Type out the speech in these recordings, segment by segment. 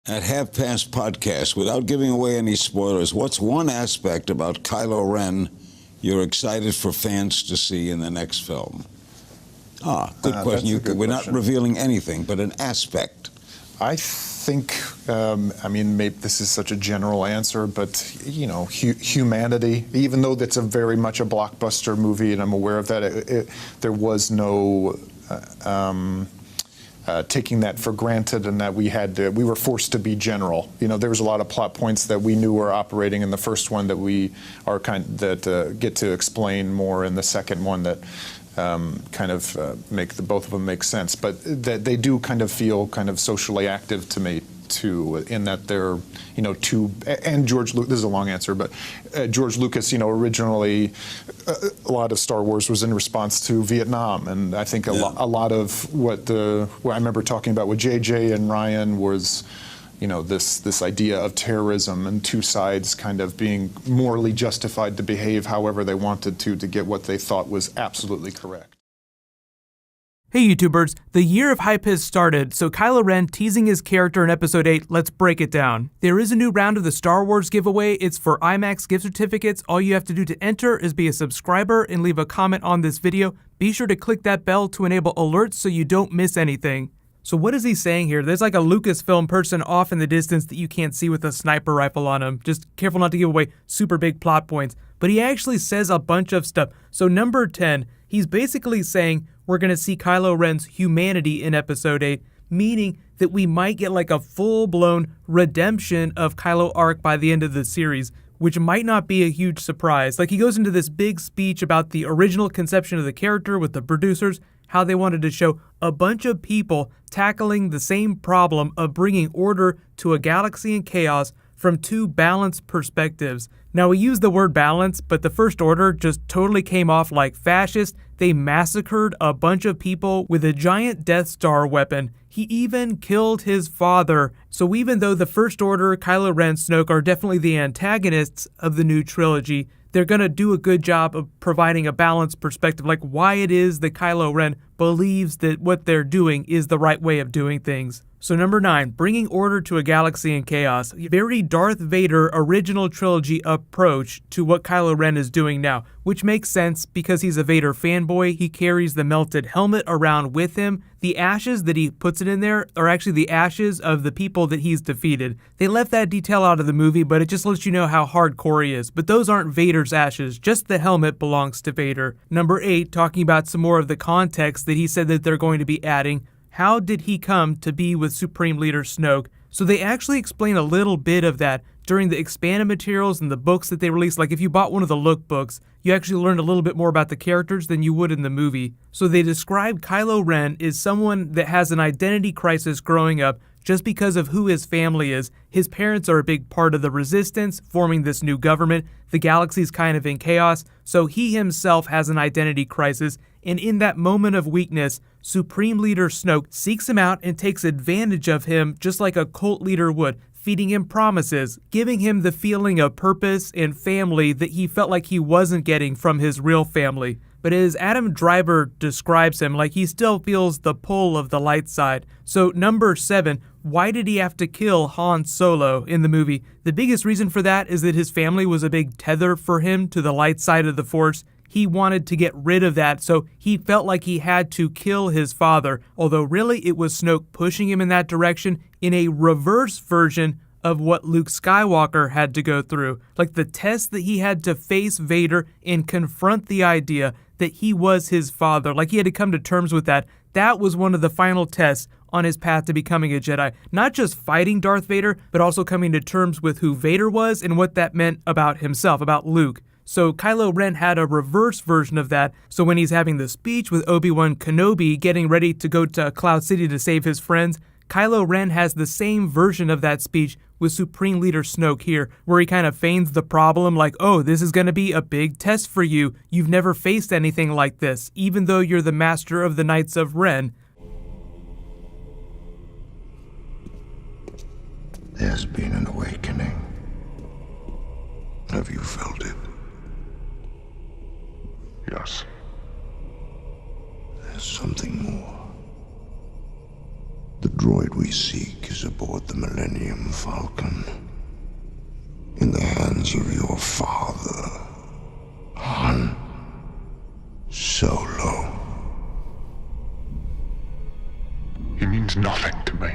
At Half Past Podcast, without giving away any spoilers, what's one aspect about Kylo Ren you're excited for fans to see in the next film? Good question. We're not revealing anything, but an aspect. I think, maybe this is such a general answer, but, humanity, even though that's very much a blockbuster movie, and I'm aware of that, there was no taking that for granted, and that we were forced to be general. There was a lot of plot points that we knew were operating in the first one that we are get to explain more in the second one that make both of them make sense. But that they do kind of feel kind of socially active to me too, in that they're and George Lucas. This is a long answer, but George Lucas, originally a lot of Star Wars was in response to Vietnam, and I think a lot of what I remember talking about with JJ and Ryan was, this idea of terrorism and two sides kind of being morally justified to behave however they wanted to get what they thought was absolutely correct. Hey YouTubers, the year of hype has started, so Kylo Ren teasing his character in Episode 8, let's break it down. There is a new round of the Star Wars giveaway. It's for IMAX gift certificates. All you have to do to enter is be a subscriber and leave a comment on this video. Be sure to click that bell to enable alerts so you don't miss anything. So what is he saying here? There's like a Lucasfilm person off in the distance that you can't see with a sniper rifle on him. Just careful not to give away super big plot points. But he actually says a bunch of stuff. So number 10, he's basically saying we're going to see Kylo Ren's humanity in Episode 8, meaning that we might get like a full-blown redemption of Kylo arc by the end of the series, which might not be a huge surprise. Like, he goes into this big speech about the original conception of the character with the producers, how they wanted to show a bunch of people tackling the same problem of bringing order to a galaxy in chaos from two balanced perspectives. Now, we use the word balance, but the First Order just totally came off like fascist. They massacred a bunch of people with a giant Death Star weapon. He even killed his father. So even though the First Order, Kylo Ren, Snoke are definitely the antagonists of the new trilogy, they're going to do a good job of providing a balanced perspective, like why it is that Kylo Ren believes that what they're doing is the right way of doing things. So number 9, bringing order to a galaxy in chaos. Very Darth Vader original trilogy approach to what Kylo Ren is doing now, which makes sense because he's a Vader fanboy. He carries the melted helmet around with him. The ashes that he puts it in there are actually the ashes of the people that he's defeated. They left that detail out of the movie, but it just lets you know how hardcore he is. But those aren't Vader's ashes, just the helmet belongs to Vader. Number 8, talking about some more of the context that he said that they're going to be adding. How did he come to be with Supreme Leader Snoke? So they actually explain a little bit of that during the expanded materials and the books that they released. Like if you bought one of the lookbooks, you actually learned a little bit more about the characters than you would in the movie. So they describe Kylo Ren as someone that has an identity crisis growing up just because of who his family is. His parents are a big part of the resistance, forming this new government. The galaxy's kind of in chaos, so he himself has an identity crisis. And in that moment of weakness, Supreme Leader Snoke seeks him out and takes advantage of him just like a cult leader would, feeding him promises, giving him the feeling of purpose and family that he felt like he wasn't getting from his real family. But as Adam Driver describes him, like he still feels the pull of the light side. So number 7, why did he have to kill Han Solo in the movie? The biggest reason for that is that his family was a big tether for him to the light side of the Force. He wanted to get rid of that, so he felt like he had to kill his father, although really it was Snoke pushing him in that direction in a reverse version of what Luke Skywalker had to go through. Like the test that he had to face Vader and confront the idea that he was his father. Like he had to come to terms with that. That was one of the final tests on his path to becoming a Jedi. Not just fighting Darth Vader, but also coming to terms with who Vader was and what that meant about himself, about Luke. So Kylo Ren had a reverse version of that. So when he's having the speech with Obi-Wan Kenobi, getting ready to go to Cloud City to save his friends, Kylo Ren has the same version of that speech with Supreme Leader Snoke here, where he kind of feigns the problem like, oh, this is going to be a big test for you. You've never faced anything like this, even though you're the master of the Knights of Ren. There's been an awakening. Have you felt it? Yes. There's something more. The droid we seek is aboard the Millennium Millennium Falcon in the hands of your father, Han Solo. He means nothing to me.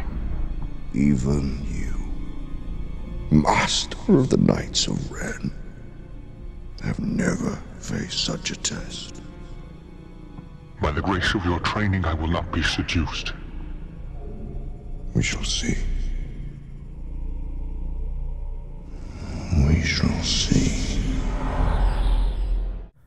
Even you, Master of the Knights of Ren, have never faced such a test. By the grace of your training, I will not be seduced. We shall see. We shall see.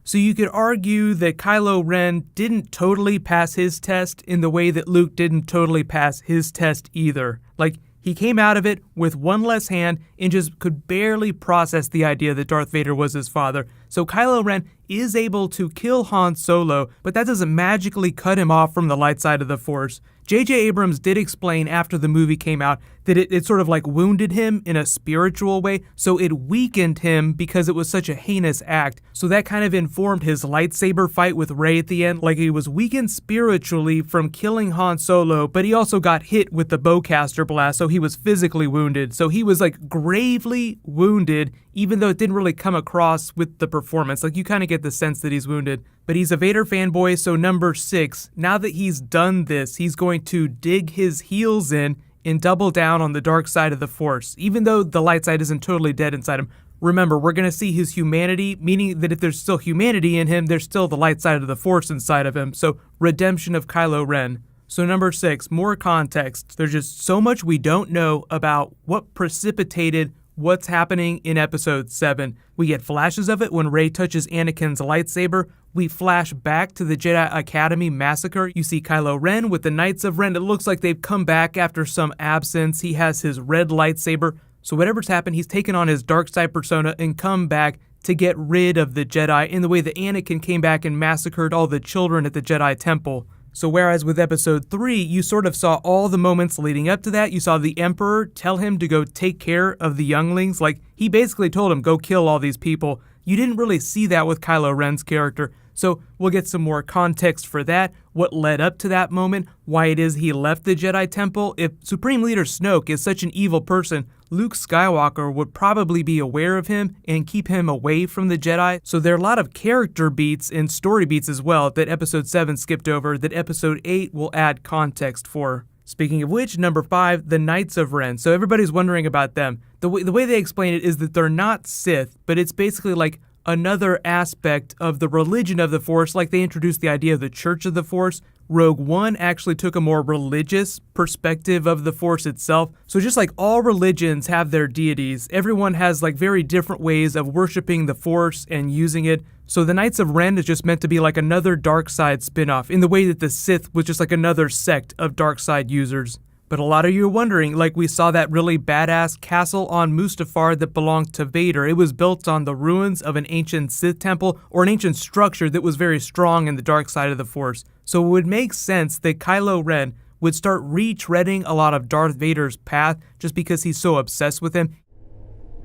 So you could argue that Kylo Ren didn't totally pass his test in the way that Luke didn't totally pass his test either. Like, he came out of it with one less hand and just could barely process the idea that Darth Vader was his father. So Kylo Ren is able to kill Han Solo, but that doesn't magically cut him off from the light side of the Force. J.J. Abrams did explain after the movie came out that it sort of like wounded him in a spiritual way, so it weakened him because it was such a heinous act. So that kind of informed his lightsaber fight with Rey at the end. Like, he was weakened spiritually from killing Han Solo, but he also got hit with the bowcaster blast, so he was physically wounded. So he was like gravely wounded, even though it didn't really come across with the performance. Like, you kind of get the sense that he's wounded. But he's a Vader fanboy, so number 6, now that he's done this, he's going to dig his heels in and double down on the dark side of the Force. Even though the light side isn't totally dead inside him, remember, we're going to see his humanity, meaning that if there's still humanity in him, there's still the light side of the Force inside of him. So, redemption of Kylo Ren. So number 6, more context. There's just so much we don't know about what precipitated what's happening in episode 7. We get flashes of it when Rey touches Anakin's lightsaber. We flash back to the Jedi Academy massacre. You see Kylo Ren with the Knights of Ren. It looks like they've come back after some absence. He has his red lightsaber. So whatever's happened, he's taken on his dark side persona and come back to get rid of the Jedi in the way that Anakin came back and massacred all the children at the Jedi Temple. So whereas with episode 3, you sort of saw all the moments leading up to that. You saw the Emperor tell him to go take care of the younglings. Like, he basically told him, go kill all these people. You didn't really see that with Kylo Ren's character. So we'll get some more context for that, what led up to that moment, why it is he left the Jedi Temple. If Supreme Leader Snoke is such an evil person, Luke Skywalker would probably be aware of him and keep him away from the Jedi. So there are a lot of character beats and story beats as well that episode 7 skipped over that episode 8 will add context for. Speaking of which, number 5, the Knights of Ren. So everybody's wondering about them. The way they explain it is that they're not Sith, but it's basically like another aspect of the religion of the Force, like they introduced the idea of the Church of the Force. Rogue One actually took a more religious perspective of the Force itself. So just like all religions have their deities, everyone has like very different ways of worshiping the Force and using it. So the Knights of Ren is just meant to be like another dark side spin-off in the way that the Sith was just like another sect of dark side users. But a lot of you are wondering, like we saw that really badass castle on Mustafar that belonged to Vader. It was built on the ruins of an ancient Sith temple or an ancient structure that was very strong in the dark side of the Force. So it would make sense that Kylo Ren would start retreading a lot of Darth Vader's path just because he's so obsessed with him.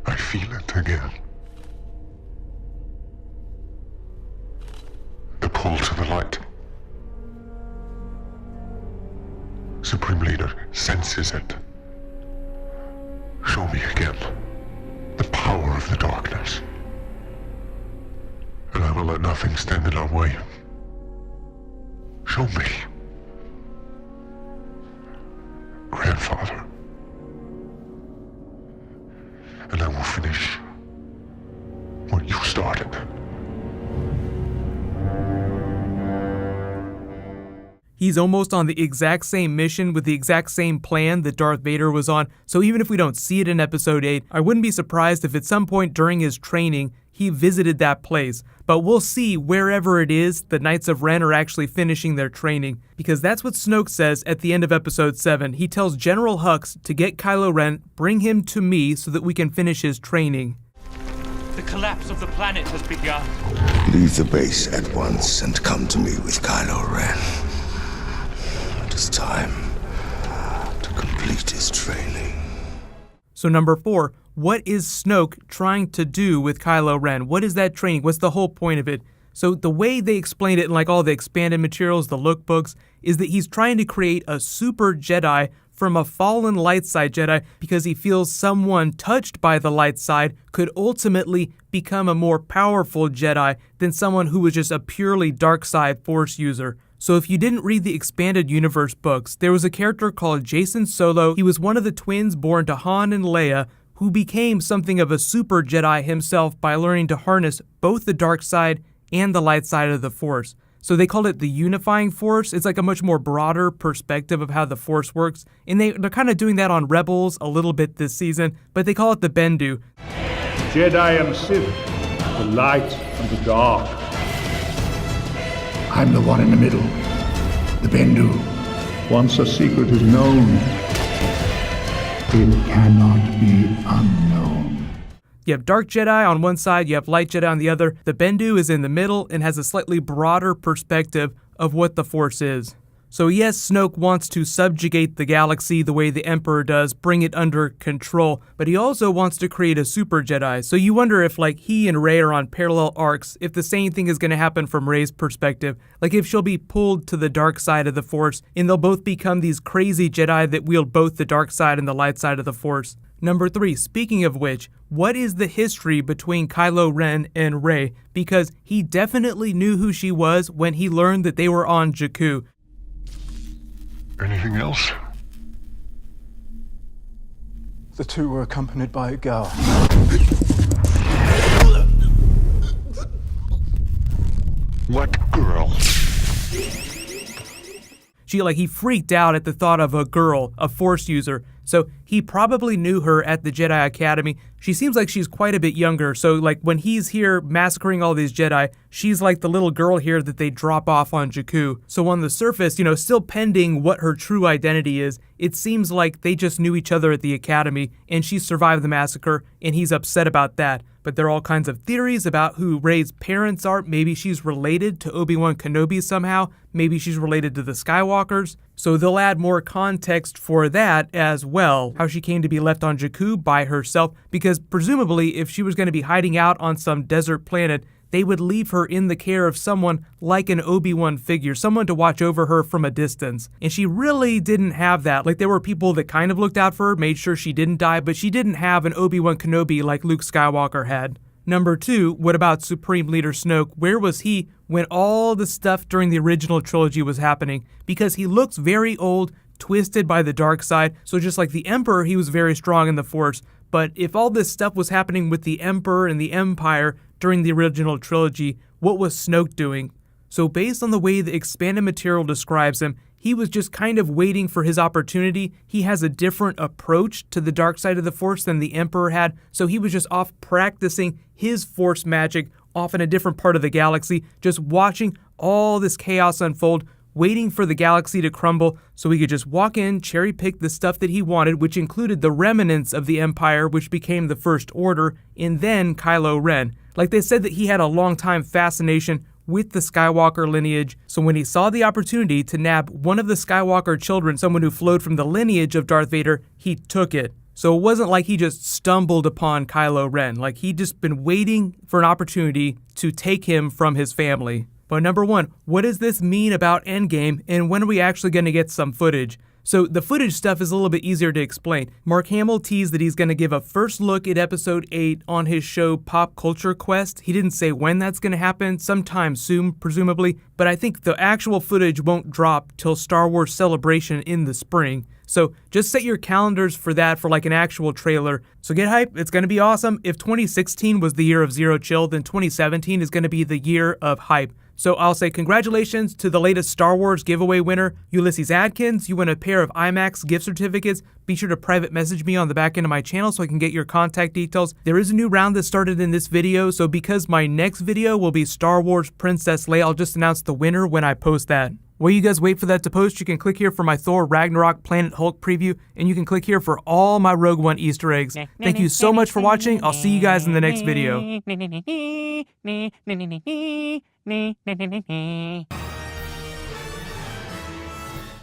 I feel it again. The pull to the light. Supreme Leader senses it. Show me again the power of the darkness, and I will let nothing stand in our way. Show me, Grandfather, and I will finish what you started. He's almost on the exact same mission with the exact same plan that Darth Vader was on, so even if we don't see it in episode 8, I wouldn't be surprised if at some point during his training, he visited that place. But we'll see wherever it is the Knights of Ren are actually finishing their training, because that's what Snoke says at the end of episode 7. He tells General Hux to get Kylo Ren, bring him to me so that we can finish his training. The collapse of the planet has begun. Leave the base at once and come to me with Kylo Ren. It is time to complete his training. So number 4, what is Snoke trying to do with Kylo Ren? What is that training? What's the whole point of it? So the way they explained it in like all the expanded materials, the lookbooks, is that he's trying to create a super Jedi from a fallen light side Jedi because he feels someone touched by the light side could ultimately become a more powerful Jedi than someone who was just a purely dark side Force user. So if you didn't read the Expanded Universe books, there was a character called Jacen Solo. He was one of the twins born to Han and Leia, who became something of a super Jedi himself by learning to harness both the dark side and the light side of the Force. So they called it the unifying Force. It's like a much more broader perspective of how the Force works. And they're kind of doing that on Rebels a little bit this season, but they call it the Bendu. Jedi and Sith, the light and the dark. I'm the one in the middle, the Bendu. Once a secret is known, it cannot be unknown. You have Dark Jedi on one side, you have Light Jedi on the other. The Bendu is in the middle and has a slightly broader perspective of what the Force is. So yes, Snoke wants to subjugate the galaxy the way the Emperor does, bring it under control, but he also wants to create a super Jedi. So you wonder if like he and Rey are on parallel arcs, if the same thing is going to happen from Rey's perspective, like if she'll be pulled to the dark side of the Force and they'll both become these crazy Jedi that wield both the dark side and the light side of the Force. Number 3, speaking of which, what is the history between Kylo Ren and Rey? Because he definitely knew who she was when he learned that they were on Jakku. Anything else? The two were accompanied by a girl. What girl? He freaked out at the thought of a girl, a Force user. So he probably knew her at the Jedi Academy. She seems like she's quite a bit younger. So like when he's here massacring all these Jedi, she's like the little girl here that they drop off on Jakku. So on the surface, still pending what her true identity is, it seems like they just knew each other at the Academy and she survived the massacre and he's upset about that. But there are all kinds of theories about who Rey's parents are. Maybe she's related to Obi-Wan Kenobi somehow. Maybe she's related to the Skywalkers. So they'll add more context for that as well. How she came to be left on Jakku by herself. Because presumably if she was going to be hiding out on some desert planet, they would leave her in the care of someone like an Obi-Wan figure, someone to watch over her from a distance. And she really didn't have that. Like there were people that kind of looked out for her, made sure she didn't die, but she didn't have an Obi-Wan Kenobi like Luke Skywalker had. Number 2, what about Supreme Leader Snoke? Where was he when all the stuff during the original trilogy was happening? Because he looks very old, twisted by the dark side. So just like the Emperor, he was very strong in the Force. But if all this stuff was happening with the Emperor and the Empire during the original trilogy, what was Snoke doing? So based on the way the expanded material describes him, he was just kind of waiting for his opportunity. He has a different approach to the dark side of the Force than the Emperor had, so he was just off practicing his Force magic off in a different part of the galaxy, just watching all this chaos unfold, waiting for the galaxy to crumble so he could just walk in, cherry pick the stuff that he wanted, which included the remnants of the Empire, which became the First Order, and then Kylo Ren. Like they said that he had a long-time fascination with the Skywalker lineage, so when he saw the opportunity to nab one of the Skywalker children, someone who flowed from the lineage of Darth Vader, he took it. So it wasn't like he just stumbled upon Kylo Ren, like he'd just been waiting for an opportunity to take him from his family. But number 1, what does this mean about Endgame, and when are we actually going to get some footage? So the footage stuff is a little bit easier to explain. Mark Hamill teased that he's going to give a first look at Episode 8 on his show Pop Culture Quest. He didn't say when that's going to happen, sometime soon, presumably, but I think the actual footage won't drop till Star Wars Celebration in the spring. So just set your calendars for that, for like an actual trailer. So get hype, it's going to be awesome. If 2016 was the year of Zero Chill, then 2017 is going to be the year of hype. So I'll say congratulations to the latest Star Wars giveaway winner, Ulysses Adkins. You win a pair of IMAX gift certificates. Be sure to private message me on the back end of my channel so I can get your contact details. There is a new round that started in this video, so because my next video will be Star Wars Princess Leia, I'll just announce the winner when I post that. While you guys wait for that to post, you can click here for my Thor Ragnarok Planet Hulk preview, and you can click here for all my Rogue One Easter eggs. Thank you so much for watching. I'll see you guys in the next video.